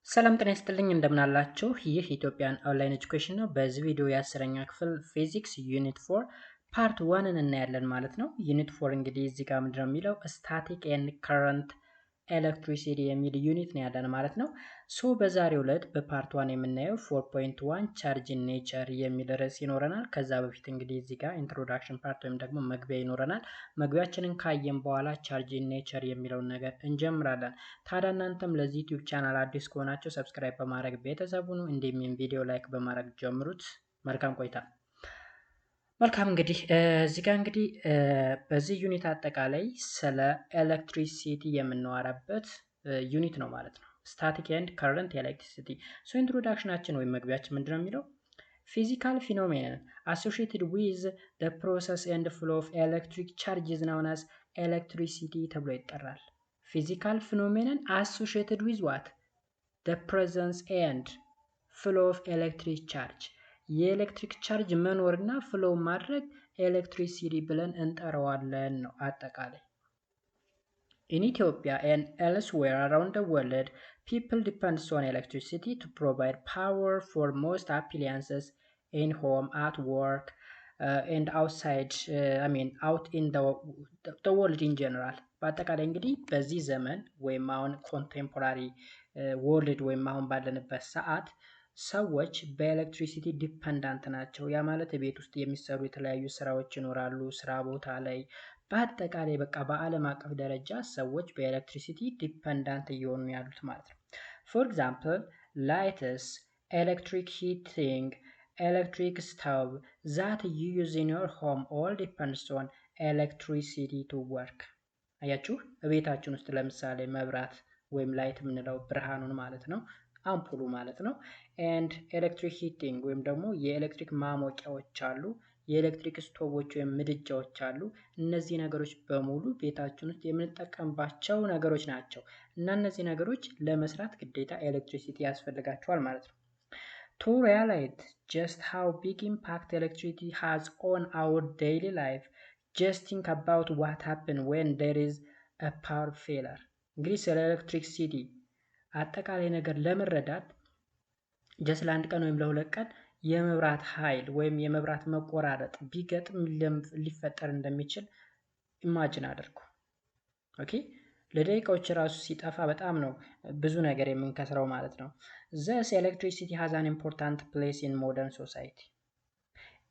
ሰላም ጤና ይስጥልኝ እንደምን አላችሁ? ይህ ኢትዮጵያን ኦንላይን ኤጁኬሽን ነው። በዚህ ቪዲዮ የ10ኛ ክፍል ፊዚክስ ዩኒት 4 ፓርት 1ን እናያለን ማለት ነው። ዩኒት 4 እንግዲህ እዚህ ጋር ምንድነው የሚለው ስታቲክ ኤንድ ከረንት ኤሌክትሪሲቲ የሚል ዩኒት ነው ያለን ማለት ነው። ሶ በዛሬው ዕለት በፓርት 1 የምናየው 4.1 ቻርጅ ኢን ኔቸር የሚል ርዕስ ይኖረናል። ከዛ በፊት እንግዲህ እዚህ ጋር ኢንትሮዳክሽን ፓርት ወይም ደግሞ መግቢያ ይኖረናል። መግቢያችንን ካየን በኋላ ቻርጅ ኢን ኔቸር የሚለውን ነገር እንጀምራለን። ታዲያ እናንተም ለዚህ ዩቲዩብ ቻናል አዲስ ከሆናችሁ ሰብስክራይብ በማድረግ ቤተሰብ ሁኑ። እንዲሁም ቪዲዮ ላይክ በማድረግ ጀምሩት። መልካም ቆይታ። መልካም እንግዲህ እዚህ ጋር እንግዲህ በዚህ ዩኒት አጠቃላይ ስለ ኤሌክትሪሲቲ የምናወራበት ዩኒት ነው ማለት ነው። ስታቲክ ኤንድ ከረንት ኤሌክትሪሲቲ። ሶ ኢንትሮዳክሽናችን ወይም መግቢያችን ምንድነው የሚለው ፊዚካል ፊኖሜናን አሶሺየትድ ዊዝ ዘ ፕሮሰስ ኤንድ ፍሎ ኦፍ ኤሌክትሪክ ቻርጅስ ናውን አዝ ኤሌክትሪሲቲ ተብሎ ይጠራል። ፊዚካል ፊኖሜናን አሶሺየትድ ዊዝ ዋት the presence and flow of electric charge የኤሌክትሪክ ቻርጅ መኖርና ፍሎ ማድረግ ኤሌክትሪሲቲ ብለን እንጠራዋለን ነው አጠቃላይ። In Ethiopia and elsewhere around the world, people depend on electricity to provide power for most appliances in home, at work, and outside, out in the world in general. በአጠቃላይ እንግዲህ በዚህ ዘመን ወይም አሁን ኮንቴምፖራሪ ወርልድ ወይም አሁን ባለንበት ሰዓት ሰዎች በኤሌክትሪሲቲ ዲፐንዳንት ናቸው። ያ ማለት ቤት ውስጥ የሚሰሩ የተለያዩ ስራዎች ይኖራሉ፣ ስራ ቦታ ላይ፣ በአጠቃላይ በቃ በዓለም አቀፍ ደረጃ ሰዎች በኤሌክትሪሲቲ ዲፐንዳንት እየሆኑ ያሉት ማለት ነው። ፎር ኤግዛምፕል ላይትስ፣ ኤሌክትሪክ ሂቲንግ፣ ኤሌክትሪክ ስቶቭ ዛት ዩ ዩዝ ኢን ዮር ሆም ኦል ዲፐንድስ ኦን ኤሌክትሪሲቲ ቱ ወርክ። አያችሁ ቤታችን ውስጥ ለምሳሌ መብራት ወይም ላይት የምንለው ብርሃኑን ማለት ነው፣ አምፑሉ ማለት ነው። ኤንድ ኤሌክትሪክ ሂቲንግ ወይም ደግሞ የኤሌክትሪክ ማሞቂያዎች አሉ፣ የኤሌክትሪክ ስቶቮች ወይም ምድጃዎች አሉ። እነዚህ ነገሮች በሙሉ ቤታችን ውስጥ የምንጠቀምባቸው ነገሮች ናቸው እና እነዚህ ነገሮች ለመስራት ግዴታ ኤሌክትሪሲቲ ያስፈልጋቸዋል ማለት ነው። To realize just how big impact electricity has on our daily life, just think about what happens when there is a power failure. እንግዲህ ስለ ኤሌክትሪክ ሲቲ አጠቃላይ ነገር ለመረዳት ጀስት ለአንድ ቀን ወይም ለሁለት ቀን የመብራት ኃይል ወይም የመብራት መቆራረጥ ቢገጥም ሊፈጠር እንደሚችል ኢማጂን አድርጉ። ኦኬ ለደቂቃዎች ራሱ ሲጠፋ በጣም ነው ብዙ ነገር የምንከስረው ማለት ነው። Thus electricity has an important place in modern society.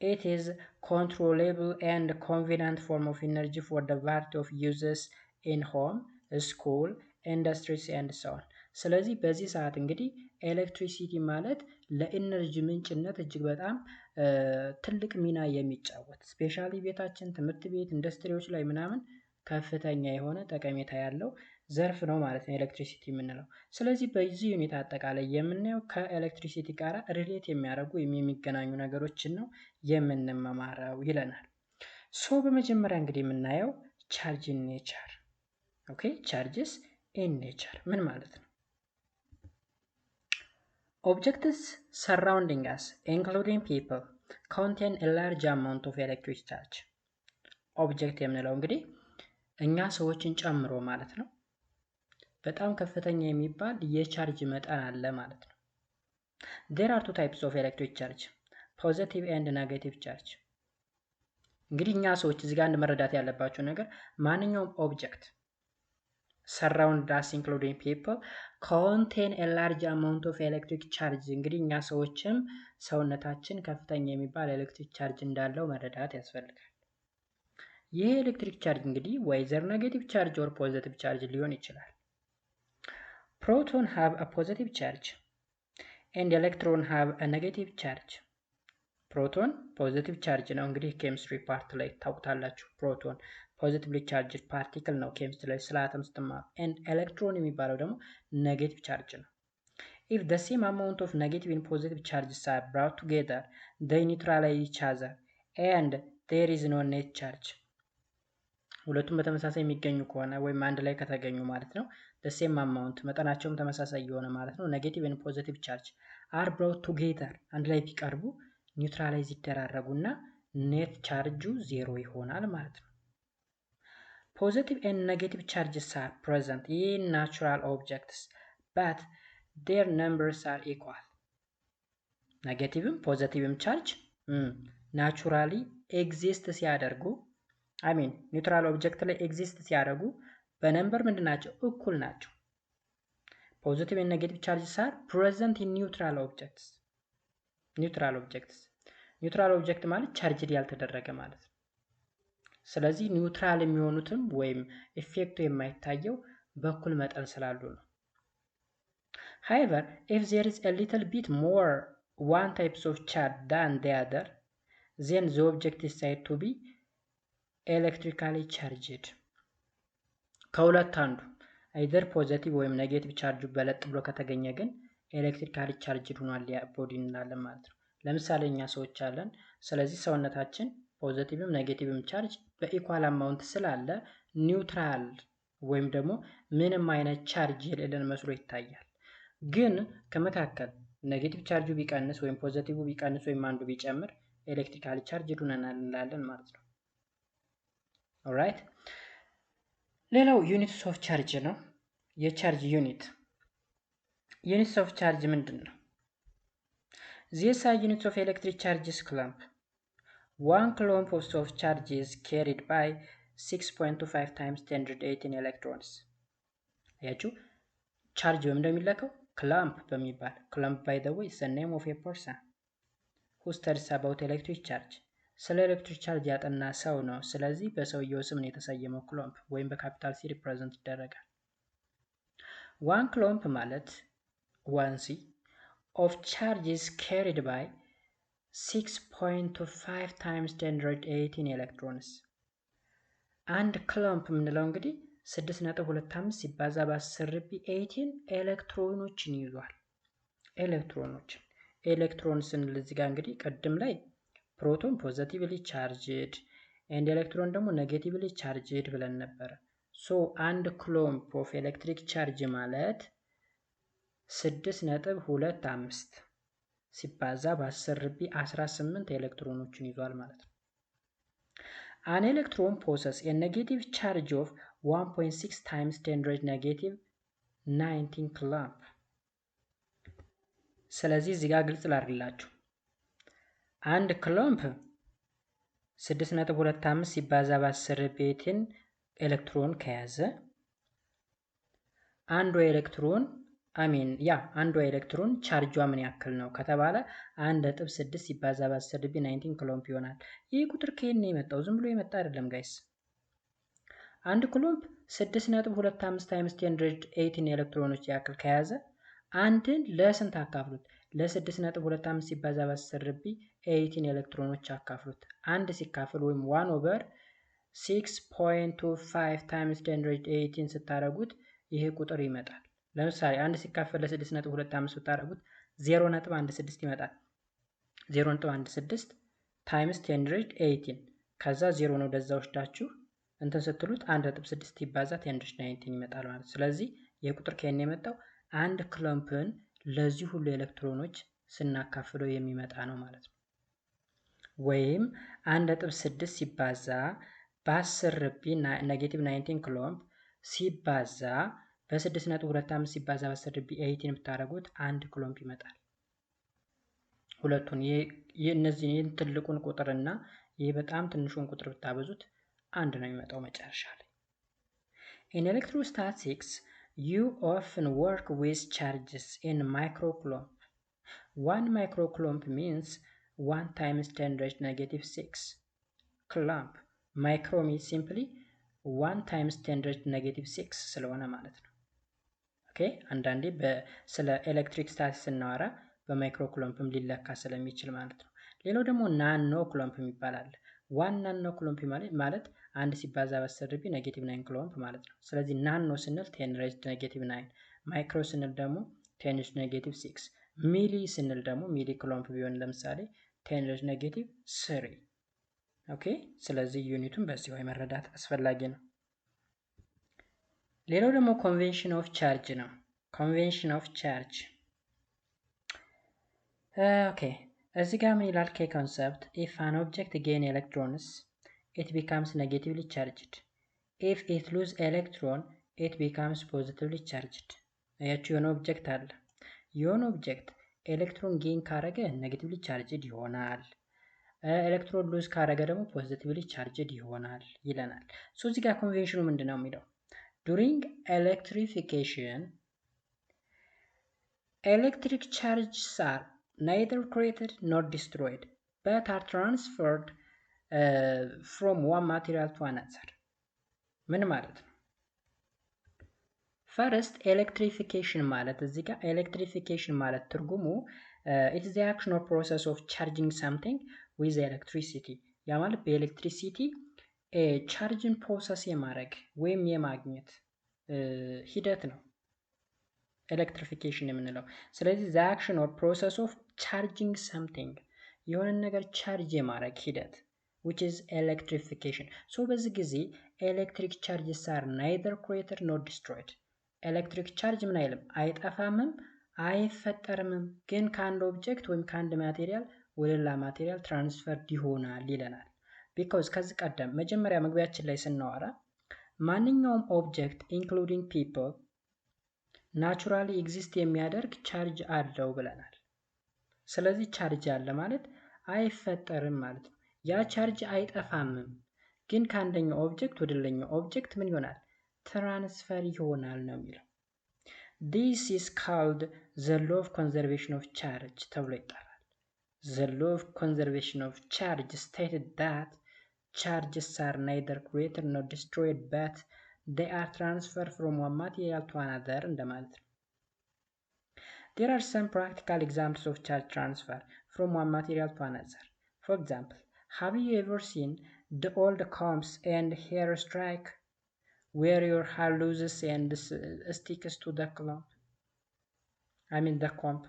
It is controllable and convenient form of energy for the variety of uses in home, school, industries and so on. ስለዚህ በዚህ ሰዓት እንግዲህ ኤሌክትሪሲቲ ማለት ለኢነርጂ ምንጭነት እጅግ በጣም ትልቅ ሚና የሚጫወት ስፔሻሊ ቤታችን፣ ትምህርት ቤት፣ ኢንዱስትሪዎች ላይ ምናምን ከፍተኛ የሆነ ጠቀሜታ ያለው ዘርፍ ነው ማለት ነው ኤሌክትሪሲቲ የምንለው። ስለዚህ በዚህ ዩኒት አጠቃላይ የምናየው ከኤሌክትሪሲቲ ጋር ሪሌት የሚያደርጉ የሚገናኙ ነገሮችን ነው የምንመማረው ይለናል። ሶ በመጀመሪያ እንግዲህ የምናየው ቻርጅ ኢን ኔቸር። ኦኬ ቻርጅስ ኢን ኔቸር ምን ማለት ነው? Objects surrounding us, including people, contain a large amount of electric charge. ኦብጀክት የምንለው እንግዲህ እኛ ሰዎችን ጨምሮ ማለት ነው በጣም ከፍተኛ የሚባል የቻርጅ መጠን አለ ማለት ነው። There are two types of electric charge, positive and negative charge. እንግዲህ እኛ ሰዎች እዚህ ጋር መረዳት ያለባቸው ነገር ማንኛውም ኦብጀክት surround us including people contain a large amount of electric charge እንግዲህ እኛ ሰዎችም ሰውነታችን ከፍተኛ የሚባል ኤሌክትሪክ ቻርጅ እንዳለው መረዳት ያስፈልጋል። ይህ ኤሌክትሪክ ቻርጅ እንግዲህ ወይዘር ኔጌቲቭ ቻርጅ ኦር ፖዚቲቭ ቻርጅ ሊሆን ይችላል። ፕሮቶን have a positive charge and electron have a negative charge. ፕሮቶን ፖዚቲቭ ቻርጅ ነው እንግዲህ ኬሚስትሪ ፓርት ላይ ታውቁታላችሁ። ፕሮቶን ፖዚቲቭሊ ቻርጅድ ፓርቲክል ነው ኬሚስትሪ ላይ ስለ አተም ስትማሩ። ኤንድ ኤሌክትሮን የሚባለው ደግሞ ኔጌቲቭ ቻርጅ ነው። if the same amount of negative and positive charges are brought together they neutralize each other and there is no net charge. ሁለቱም በተመሳሳይ የሚገኙ ከሆነ ወይም አንድ ላይ ከተገኙ ማለት ነው the same amount መጠናቸውም ተመሳሳይ የሆነ ማለት ነው negative and positive charge are brought together አንድ ላይ ቢቀርቡ ኒውትራላይዝ ይደራረጉና ኔት ቻርጁ ዜሮ ይሆናል ማለት ነው። Positive and negative charges are present in natural objects, but their numbers are equal ኔጌቲቭም ፖዚቲቭም ቻርጅ ናቹራሊ ኤግዚስት ሲያደርጉ ኒውትራል ኦብጀክት ላይ ኤግዚስት ሲያደርጉ በነምበር ምንድን ናቸው? እኩል ናቸው። ፖዚቲቭ እና ኔጌቲቭ ቻርጅስ አር ፕሬዘንት ኢን ኒውትራል ኦብጀክትስ። ኒውትራል ኦብጀክት ማለት ቻርጅድ ያልተደረገ ማለት ነው። ስለዚህ ኒውትራል የሚሆኑትም ወይም ኢፌክቱ የማይታየው በኩል መጠን ስላሉ ነው። However, if there is a little bit more one types of charge than the other, then the object is said to be electrically charged. ከሁለት አንዱ አይደር ፖዚቲቭ ወይም ኔጌቲቭ ቻርጅ በለጥ ብሎ ከተገኘ ግን ኤሌክትሪካሊ ቻርጅድ ሆኗል ያ ቦዲ እንላለን ማለት ነው። ለምሳሌ እኛ ሰዎች አለን። ስለዚህ ሰውነታችን ፖዚቲቭም ኔጌቲቭም ቻርጅ በኢኳል አማውንት ስላለ ኒውትራል ወይም ደግሞ ምንም አይነት ቻርጅ የሌለን መስሎ ይታያል። ግን ከመካከል ኔጌቲቭ ቻርጁ ቢቀንስ ወይም ፖዚቲቭ ቢቀንስ ወይም አንዱ ቢጨምር ኤሌክትሪካሊ ቻርጅድ ሆነናል እንላለን ማለት ነው። ኦልራይት። ሌላው ዩኒትስ ኦፍ ቻርጅ ነው። የቻርጅ ዩኒትስ ኦፍ ቻርጅ ምንድን ነው? These are units of electric charges clump. One clump of charge is carried by 6.25 times 1018 electrons. አያችሁ ቻርጅ በምን እንደሚለካው ክላምፕ በሚባል ክላምፕ by the way is the name of a person who studies about electric charge. ስለ ኤሌክትሪክ ቻርጅ ያጠና ሰው ነው። ስለዚህ በሰውየው ስም ነው የተሰየመው ክሎምፕ ወይም በካፒታል ሲ ሪፕሬዘንት ይደረጋል። ዋን ክሎምፕ ማለት 1C of charge is carried by 6.25 times 1018 electrons. አንድ ክሎምፕ የምንለው እንግዲህ 6.25 ሲባዛ በ10^18 ኤሌክትሮኖችን ይዟል። ኤሌክትሮን ስንል እዚህ ጋር እንግዲህ ቅድም ላይ ፕሮቶን ፖዚቲቭሊ ቻርጅድ ኤንድ ኤሌክትሮን ደግሞ ኔጌቲቭሊ ቻርጅድ ብለን ነበረ። ሶ አንድ ክሎምፕ ኦፍ ኤሌክትሪክ ቻርጅ ማለት 6.25 ሲባዛ በ10^18 ኤሌክትሮኖችን ይዟል ማለት ነው። An electron possesses a negative charge of 1.6 times 10⁻⁻19 coulomb. ስለዚህ እዚህ ጋር ግልጽ ላድርግላችሁ። አንድ ክሎምፕ 6.25 ሲባዛ በ10^18 ኤሌክትሮን ከያዘ አንዱ ኤሌክትሮን ቻርጇ ምን ያክል ነው ከተባለ 1.6 ሲባዛ በ10^19 ኩሎምብ ይሆናል። ይህ ቁጥር ከየት ነው የመጣው? ዝም ብሎ የመጣ አይደለም ጋይስ። አንድ ኩሎምብ 6.25 ታይምስ 10^18 ኤሌክትሮኖች ያክል ከያዘ አንድን ለስንት አካፍሉት? ለ6.25 ሲባዛ በ10^18 ኤሌክትሮኖች አካፍሉት። አንድ ሲካፈል ወይም 1/6.25 ታይምስ 10^18 ስታደርጉት ይሄ ቁጥር ይመጣል። ለምሳሌ አንድ ሲካፈል ለ6.25 ብታደርጉት 0.16 ይመጣል። 0.16 ታይምስ 10^18 ከዛ 0 ነው ወደዛ ወስዳችሁ እንትን ስትሉት 1.6 ይባዛ 10^19 ይመጣል ማለት። ስለዚህ ይሄ ቁጥር ከየት ነው የመጣው? አንድ ክሎምፕን ለዚህ ሁሉ ኤሌክትሮኖች ስናካፍለው የሚመጣ ነው ማለት ነው። ወይም 1.6 ሲባዛ በ10^-19 ክሎምፕ ሲባዛ በ6.25 ሲባዛ በ10^18 ብታደርጉት 1 ክሎምፕ ይመጣል። ሁለቱን የእነዚህን ትልቁን ቁጥርና ይህ በጣም ትንሹን ቁጥር ብታበዙት አንድ ነው የሚመጣው መጨረሻ ላይ። In electrostatics, you often work with charges in microcoulomb. 1 microcoulomb means 1 times 10⁻⁻6 coulomb. Micro means simply 1 times 10⁻⁻6 ስለሆነ ማለት ነው። ኦኬ አንዳንዴ ስለ ኤሌክትሪክ ስታቲክስ ስናወራ በማይክሮ ኩሎምፕም ሊለካ ስለሚችል ማለት ነው። ሌላው ደግሞ ናኖ ኩሎምፕ ይባላል። ዋን ናኖ ኩሎምፕ ማለት አንድ ሲባዛ በ10^-9 ኩሎምፕ ማለት ነው። ስለዚህ ናኖ ስንል 10⁻⁻9፣ ማይክሮ ስንል ደግሞ 10⁻⁻6፣ ሚሊ ስንል ደግሞ ሚሊ ኩሎምፕ ቢሆን ለምሳሌ 10⁻⁻3። ኦኬ ስለዚህ ዩኒቱን በዚህ ወይ መረዳት አስፈላጊ ነው። ሌላው ደግሞ ኮንቬንሽን ኦፍ ቻርጅ ነው። ኮንቬንሽን ኦፍ ቻርጅ ኦኬ እዚህ ጋር ምን ይላል? ከኮንሰፕት ኢፍ አን ኦብጀክት ጌን ኤሌክትሮንስ ኢት ቢካምስ ኔጌቲቭሊ ቻርጅድ ኢፍ ኢት ሉዝ ኤሌክትሮን ኢት ቢካምስ ፖዚቲቭሊ ቻርጅድ። አያችሁ የሆነ ኦብጀክት አለ። የሆነ ኦብጀክት ኤሌክትሮን ጌን ካረገ ኔጌቲቭሊ ቻርጅድ ይሆናል። ኤሌክትሮን ሉዝ ካረገ ደግሞ ፖዚቲቭሊ ቻርጅድ ይሆናል ይለናል። ሶ እዚህ ጋር ኮንቬንሽኑ ምንድነው የሚለው ዱሪንግ ኤሌክትሪፊኬሽን electric charges are neither created nor destroyed but are transferred from one material to another. ምን ማለት ነው? ፈርስት ኤሌክትሪፊኬሽን ማለት እዚህ ጋር ኤሌክትሪፊኬሽን ማለት ትርጉሙ it is the action or process of charging something with electricity ያ ማለት በኤሌክትሪሲቲ ቻርጅን ፕሮሰስ የማድረግ ወይም የማግኘት ሂደት ነው ኤሌክትሪፊኬሽን የምንለው። ስለዚህ the action or process of charging something የሆነ ነገር ቻርጅ የማድረግ ሂደት which is electrification. so በዚህ ጊዜ electric charges are neither created nor destroyed. ኤሌክትሪክ ቻርጅ ምን አይልም አይጠፋምም አይፈጠርምም፣ ግን ከአንድ ኦብጀክት ወይም ከአንድ ማቴሪያል ወደ ሌላ ማቴሪያል ትራንስፈርድ ይሆናል ይለናል። ቢኮዝ ከዚህ ቀደም መጀመሪያ መግቢያችን ላይ ስናወራ ማንኛውም ኦብጀክት ኢንክሉዲንግ ፒፕል ናቹራሊ ኤግዚስት የሚያደርግ ቻርጅ አለው ብለናል። ስለዚህ ቻርጅ አለ ማለት አይፈጠርም ማለት ነው። ያ ቻርጅ አይጠፋምም፣ ግን ከአንደኛው ኦብጀክት ወደ ሌላኛው ኦብጀክት ምን ይሆናል ትራንስፈር ይሆናል ነው የሚለው። this is called the law of conservation of charge ተብሎ ይጠራል። the law of conservation of charge stated that charges are neither created nor destroyed but they are transferred from one material to another እንደማለት ነው። there are some practical examples of charge transfer from one material to another. for example, have you ever seen the old combs and hair strike where your hair loses and sticks to the clump? I mean the comb.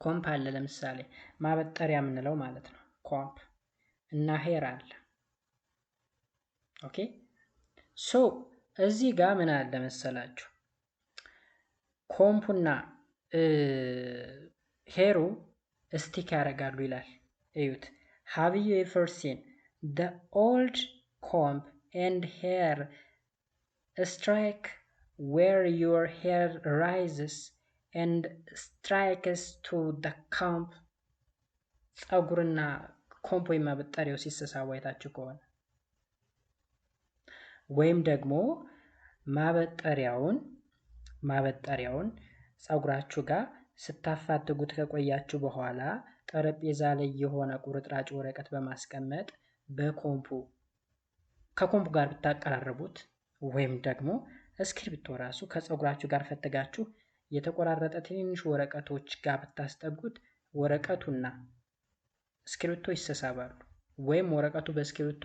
ኮምፕ አለ ለምሳሌ ማበጠሪያ የምንለው ማለት ነው። ኮምፕ እና ሄር አለ። ኦኬ ሶ እዚህ ጋር ምን አለ መሰላችሁ ኮምፑና ሄሩ ስቲክ ያደርጋሉ ይላል። እዩት። have you ever seen the old comb and hair strike where your hair rises and strikes to the comb? ፀጉርና ኮምፕ ወይም ማበጠሪያው ሲሰሳቡ አይታችሁ ከሆነ ወይም ደግሞ ማበጠሪያውን ፀጉራችሁ ጋር ስታፋትጉት ከቆያችሁ በኋላ ጠረጴዛ ላይ የሆነ ቁርጥራጭ ወረቀት በማስቀመጥ ከኮምፑ ጋር ብታቀራረቡት ወይም ደግሞ እስክሪብቶ ራሱ ከፀጉራችሁ ጋር ፈትጋችሁ የተቆራረጠ ትንንሽ ወረቀቶች ጋር ብታስጠጉት ወረቀቱና እስክሪብቶ ይሰሳባሉ ወይም ወረቀቱ በእስክሪብቶ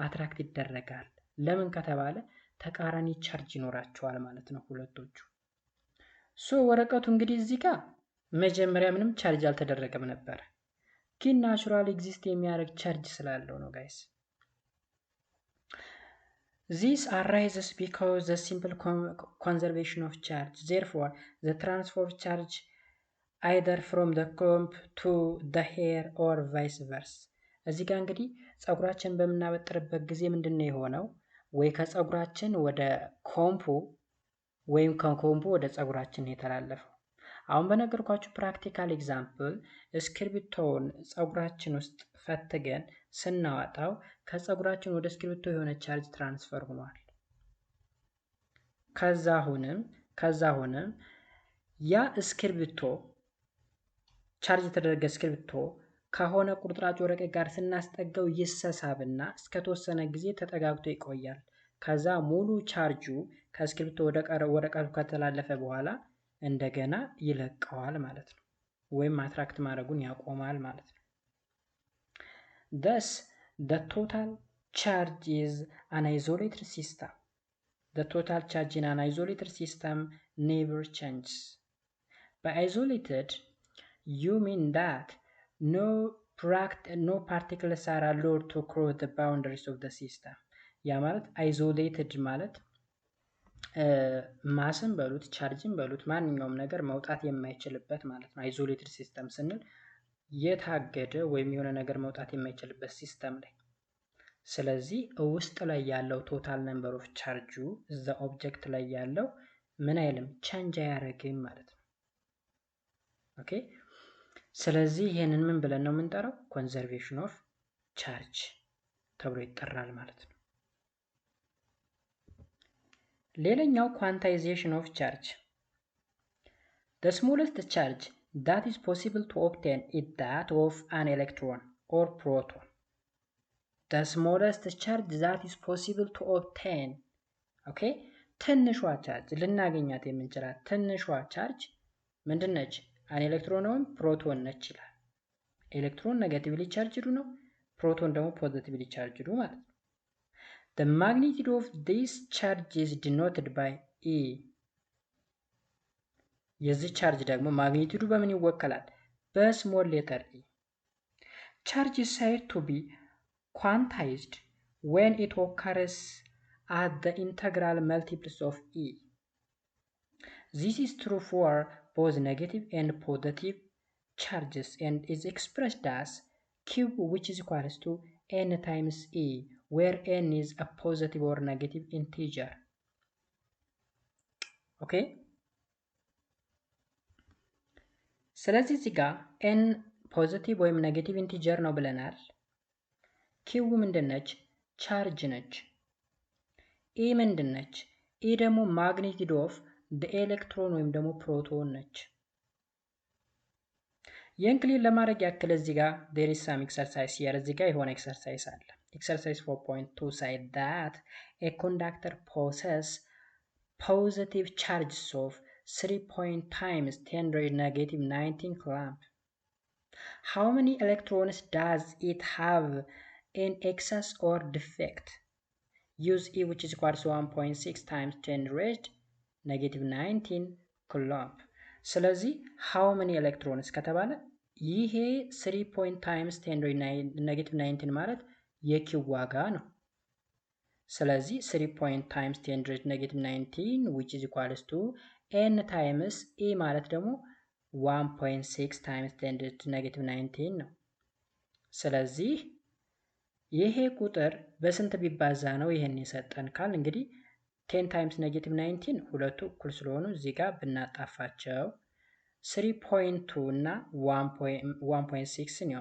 አትራክት ይደረጋል። ለምን ከተባለ ተቃራኒ ቻርጅ ይኖራቸዋል ማለት ነው ሁለቶቹ። ሶ ወረቀቱ እንግዲህ እዚህ ጋር መጀመሪያ ምንም ቻርጅ አልተደረገም ነበር፣ ግን ናቹራል ኤግዚስት የሚያደርግ ቻርጅ ስላለው ነው ጋይስ። This arises because the simple conservation of charge. Therefore, the transfer of charge either from the comb to the hair or vice versa. እዚህ ጋር እንግዲህ ፀጉራችን በምናበጥርበት ጊዜ ምንድነው የሆነው? ወይ ከፀጉራችን ወደ ኮምፑ ወይም ከኮምፑ ወደ ፀጉራችን የተላለፈው። አሁን በነገርኳችሁ ፕራክቲካል ኤግዛምፕል እስክሪብቶውን ፀጉራችን ውስጥ ፈትገን ስናወጣው ከፀጉራችን ወደ እስክሪብቶ የሆነ ቻርጅ ትራንስፈር ሆኗል። ከዛ ሆነም ያ እስክሪብቶ ቻርጅ የተደረገ እስክሪብቶ ከሆነ ቁርጥራጭ ወረቀት ጋር ስናስጠጋው ይሰሳብና እስከተወሰነ ጊዜ ተጠጋግቶ ይቆያል። ከዛ ሙሉ ቻርጁ ከእስክሪብቶ ወደ ወረቀቱ ከተላለፈ በኋላ እንደገና ይለቀዋል ማለት ነው፣ ወይም አትራክት ማድረጉን ያቆማል ማለት ነው። thus the total charge is an isolated system. The total charge in an isolated system never changes. By isolated, you mean that no particles are allowed to cross the boundaries of the system. ያ ማለት isolated ማለት ማስን በሉት ቻርጅን በሉት ማንኛውም ነገር መውጣት የማይችልበት ማለት ነው። አይዞሌትድ ሲስተም ስንል የታገደ ወይም የሆነ ነገር መውጣት የማይችልበት ሲስተም ላይ። ስለዚህ ውስጥ ላይ ያለው ቶታል ነምበር ኦፍ ቻርጁ እዛ ኦብጀክት ላይ ያለው ምን አይልም ቼንጅ አያደርግም ማለት ነው። ኦኬ ስለዚህ ይሄንን ምን ብለን ነው የምንጠራው? ኮንዘርቬሽን ኦፍ ቻርጅ ተብሎ ይጠራል ማለት ነው። ሌላኛው ኳንታይዜሽን ኦፍ ቻርጅ the smallest charge that is possible to obtain is that of an electron or proton. The smallest charge that is possible to obtain okay ትንሿ ቻርጅ ልናገኛት የምንችላት ትንሿ ቻርጅ ምንድን ነች? አን ኤሌክትሮን ወይም ፕሮቶን ነች ይላል። ኤሌክትሮን ኔጌቲቭሊ ቻርጅዱ ነው፣ ፕሮቶን ደግሞ ፖዚቲቭሊ ቻርጅዱ ማለት ነው። The magnitude of this charge is denoted by E. የዚህ ቻርጅ ደግሞ ማግኒቲዩዱ በምን ይወከላል? በስሞል ሌተር E. Charge is said to be quantized when it occurs at the integral multiples of E. This is true for both negative and positive charges and is expressed as Q, which is equals to n times E, where n is a positive or negative integer. Okay? ስለዚህ እዚህ ጋር n ፖዚቲቭ ወይም ኔጌቲቭ ኢንቲጀር ነው ብለናል። ኪው ምንድነች? ቻርጅ ነች። ኤ ምንድነች? ኤ ደግሞ ማግኒቲዩድ ኦፍ ኤሌክትሮን ወይም ደግሞ ፕሮቶን ነች። ይህን ክሊር ለማድረግ ያክል እዚህ ጋር there is some exercise here እዚህ ጋር የሆነ ኤክሰርሳይዝ አለ። exercise 4.2 said that a conductor possesses positive charges of 3 times 10 raised negative 19 coulomb. How many electrons does it have in excess or defect? Use E, which is equal to 1.6 times 10 raised negative 19 coulomb. ስለዚህ how many electrons ከተባለ ይሄ 3 times 10 raised negative 19 ማለት የኪው ዋጋ ነው። ስለዚህ 3 times 10 raised negative 19 which is equals to n times E ማለት ደግሞ 1.6 times 10 raised negative 19 ነው። ስለዚህ ይሄ ቁጥር በስንት ቢባዛ ነው ይሄን የሰጠን ካል እንግዲህ 10 times negative 19 ሁለቱ እኩል ስለሆኑ እዚህ ጋር ብናጣፋቸው 3.2 እና 1.6 ነው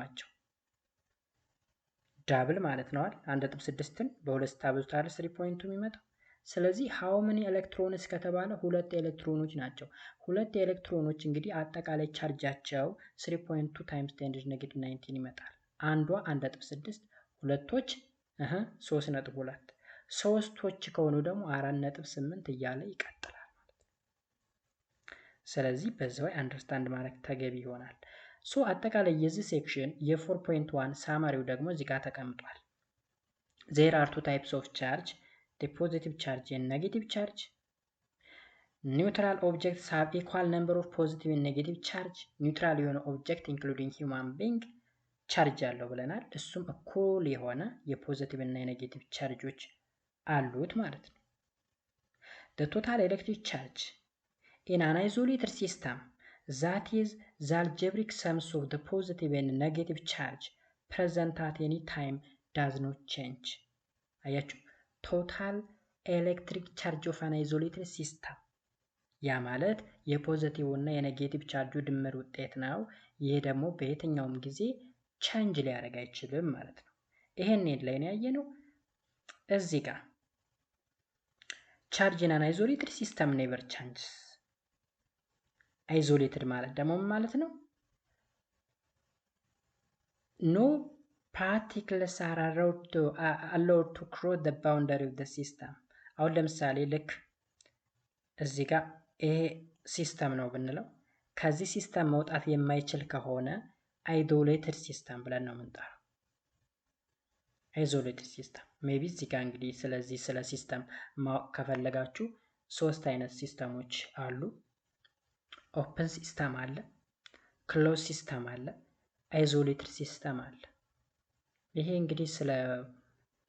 ዳብል ማለት ነው አይደል? 1.6ን በሁለት ታብዙታል 3.2 የሚመጣው። ስለዚህ how many electrons ከተባለ ሁለት ኤሌክትሮኖች ናቸው። ሁለት ኤሌክትሮኖች እንግዲህ አጠቃላይ ቻርጃቸው 3.2 times 10 raised negative 19 ይመጣል። አንዷ 1.6 ሁለቶች 3.2 ሶስቶች ከሆኑ ደግሞ 4.8 እያለ ይቀጥላል ማለት ነው። ስለዚህ በዛው አንደርስታንድ ማድረግ ተገቢ ይሆናል። ሶ አጠቃላይ የዚህ ሴክሽን የ4.1 ሳማሪው ደግሞ እዚህ ጋር ተቀምጧል። there are two types of charge, the positive charge and negative charge. Neutral objects have equal number of positive and negative charge. neutral የሆነ object including human being ቻርጅ አለው ብለናል። እሱም እኩል የሆነ የፖዚቲቭ እና የኔጌቲቭ ቻርጆች አሉት ማለት ነው። the total electric charge in an isolated system that is the algebraic sums of the positive and negative charge present at any time does not change. አያችሁ total electric charge of an isolated system ያ ማለት የፖዚቲቭ እና የኔጌቲቭ ቻርጁ ድምር ውጤት ነው። ይሄ ደግሞ በየትኛውም ጊዜ ቼንጅ ሊያደርግ አይችልም ማለት ነው። ይሄን ላይ ነው ያየነው። እዚህ ጋር ቻርጅ ኢን አን አይዞሌትድ ሲስተም ኔቨር ቼንጅስ። አይዞሌትድ ማለት ደግሞ ማለት ነው ኖ ፓርቲክልስ አር allowed to cross the boundary of the system። አሁን ለምሳሌ ልክ እዚህ ጋር ይሄ ሲስተም ነው ብንለው ከዚህ ሲስተም መውጣት የማይችል ከሆነ አይዞሌትድ ሲስተም ብለን ነው የምንጠራው። አይዞሌትድ ሲስተም ሜቢ እዚህ ጋር እንግዲህ ስለዚህ ስለ ሲስተም ማወቅ ከፈለጋችሁ ሶስት አይነት ሲስተሞች አሉ። ኦፕን ሲስተም አለ፣ ክሎዝ ሲስተም አለ፣ አይዞሌትድ ሲስተም አለ። ይሄ እንግዲህ ስለ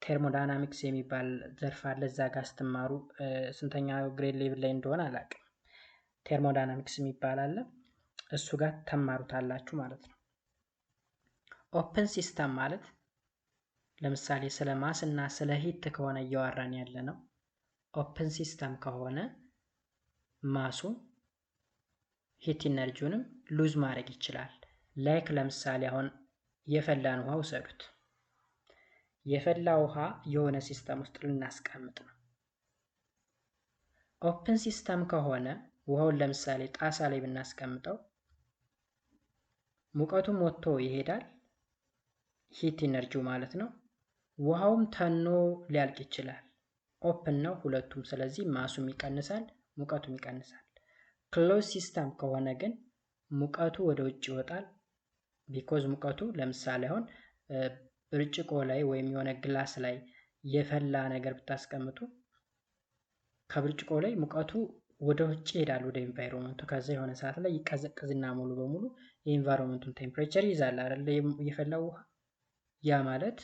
ቴርሞዳይናሚክስ የሚባል ዘርፍ አለ። እዛ ጋር ስትማሩ ስንተኛ ግሬድ ሌቭል ላይ እንደሆነ አላውቅም። ቴርሞዳይናሚክስ የሚባል አለ፣ እሱ ጋር ተማሩታላችሁ ማለት ነው። ኦፕን ሲስተም ማለት ለምሳሌ ስለ ማስ እና ስለ ሂት ከሆነ እያወራን ያለ ነው። ኦፕን ሲስተም ከሆነ ማሱ ሂት ኢነርጂውንም ሉዝ ማድረግ ይችላል። ላይክ ለምሳሌ አሁን የፈላን ውሃ ውሰዱት። የፈላ ውሃ የሆነ ሲስተም ውስጥ ልናስቀምጥ ነው። ኦፕን ሲስተም ከሆነ ውሃውን ለምሳሌ ጣሳ ላይ ብናስቀምጠው ሙቀቱም ወጥቶ ይሄዳል፣ ሂት ኢነርጂው ማለት ነው። ውሃውም ተኖ ሊያልቅ ይችላል። ኦፕን ነው ሁለቱም፣ ስለዚህ ማሱም ይቀንሳል፣ ሙቀቱም ይቀንሳል። ክሎዝ ሲስተም ከሆነ ግን ሙቀቱ ወደ ውጭ ይወጣል። ቢኮዝ ሙቀቱ ለምሳሌ አሁን ብርጭቆ ላይ ወይም የሆነ ግላስ ላይ የፈላ ነገር ብታስቀምጡ ከብርጭቆ ላይ ሙቀቱ ወደ ውጭ ይሄዳል ወደ ኤንቫይሮንመንቱ። ከዛ የሆነ ሰዓት ላይ ይቀዘቅዝና ሙሉ በሙሉ የኤንቫይሮንመንቱን ቴምፕሬቸር ይዛል አይደል የፈላው ውሃ። ያ ማለት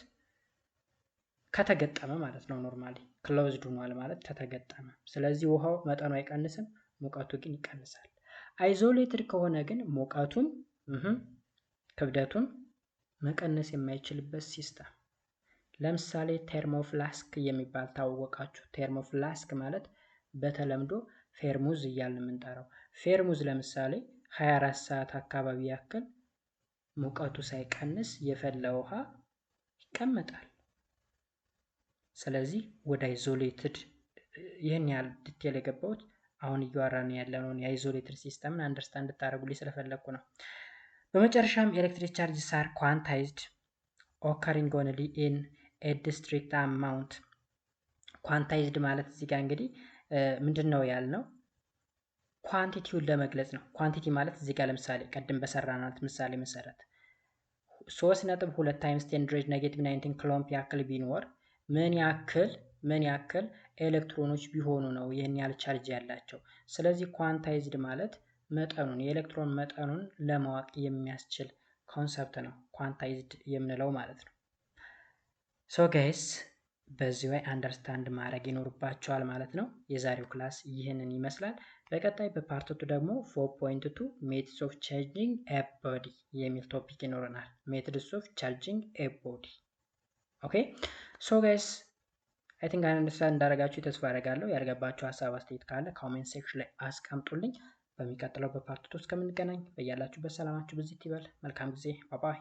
ከተገጠመ ማለት ነው። ኖርማሊ ክሎዝድ ሆኗል ማለት ከተገጠመ። ስለዚህ ውሃው መጠኑ አይቀንስም፣ ሙቀቱ ግን ይቀንሳል። አይዞሌትድ ከሆነ ግን ሙቀቱም ክብደቱም መቀነስ የማይችልበት ሲስተም፣ ለምሳሌ ቴርሞፍላስክ የሚባል ታወቃችሁ። ቴርሞፍላስክ ማለት በተለምዶ ፌርሙዝ እያልን የምንጠራው ፌርሙዝ ለምሳሌ 24 ሰዓት አካባቢ ያክል ሙቀቱ ሳይቀንስ የፈላ ውሃ ይቀመጣል። ስለዚህ ወደ አይዞሌትድ ይህን ያህል ዲቴል የገባሁት አሁን እያወራን ያለነውን የአይዞሌትድ ሲስተምን አንደርስታንድ እንድታደርጉልኝ ስለፈለግኩ ነው። በመጨረሻም ኤሌክትሪክ ቻርጅስ አር ኳንታይዝድ ኦከሪንግ ኦንሊ ኢን ኤ ዲስትሪክት አማውንት። ኳንታይዝድ ማለት እዚህ ጋር እንግዲህ ምንድን ነው ያልነው? ኳንቲቲውን ለመግለጽ ነው። ኳንቲቲ ማለት እዚህ ጋር ለምሳሌ ቀድም በሰራናት ምሳሌ መሰረት 3.2 ታይምስ 10⁻⁻19 ኩሎምብ ያክል ቢኖር ምን ያክል ኤሌክትሮኖች ቢሆኑ ነው ይህን ያህል ቻርጅ ያላቸው። ስለዚህ ኳንታይዝድ ማለት መጠኑን የኤሌክትሮን መጠኑን ለማወቅ የሚያስችል ኮንሰፕት ነው ኳንታይዝድ የምንለው ማለት ነው። ሶ ጋይስ በዚህ ላይ አንደርስታንድ ማድረግ ይኖርባቸዋል ማለት ነው። የዛሬው ክላስ ይህንን ይመስላል። በቀጣይ በፓርት 2 ደግሞ 4.2 ሜትድስ ኦፍ ቻርጂንግ ኤ ቦዲ የሚል ቶፒክ ይኖረናል። ሜትድስ ኦፍ ቻርጂንግ ኤ ቦዲ። ኦኬ ሶ ጋይስ አይ ቲንክ አንደርስታንድ እንዳደረጋችሁ ተስፋ አደርጋለሁ። ያልገባችሁ ሀሳብ አስተያየት ካለ ኮሜንት ሴክሽን ላይ አስቀምጡልኝ። በሚቀጥለው በፓርት 2 እስከምንገናኝ በያላችሁበት ሰላማችሁ ብዝት ይበል። መልካም ጊዜ። ባባይ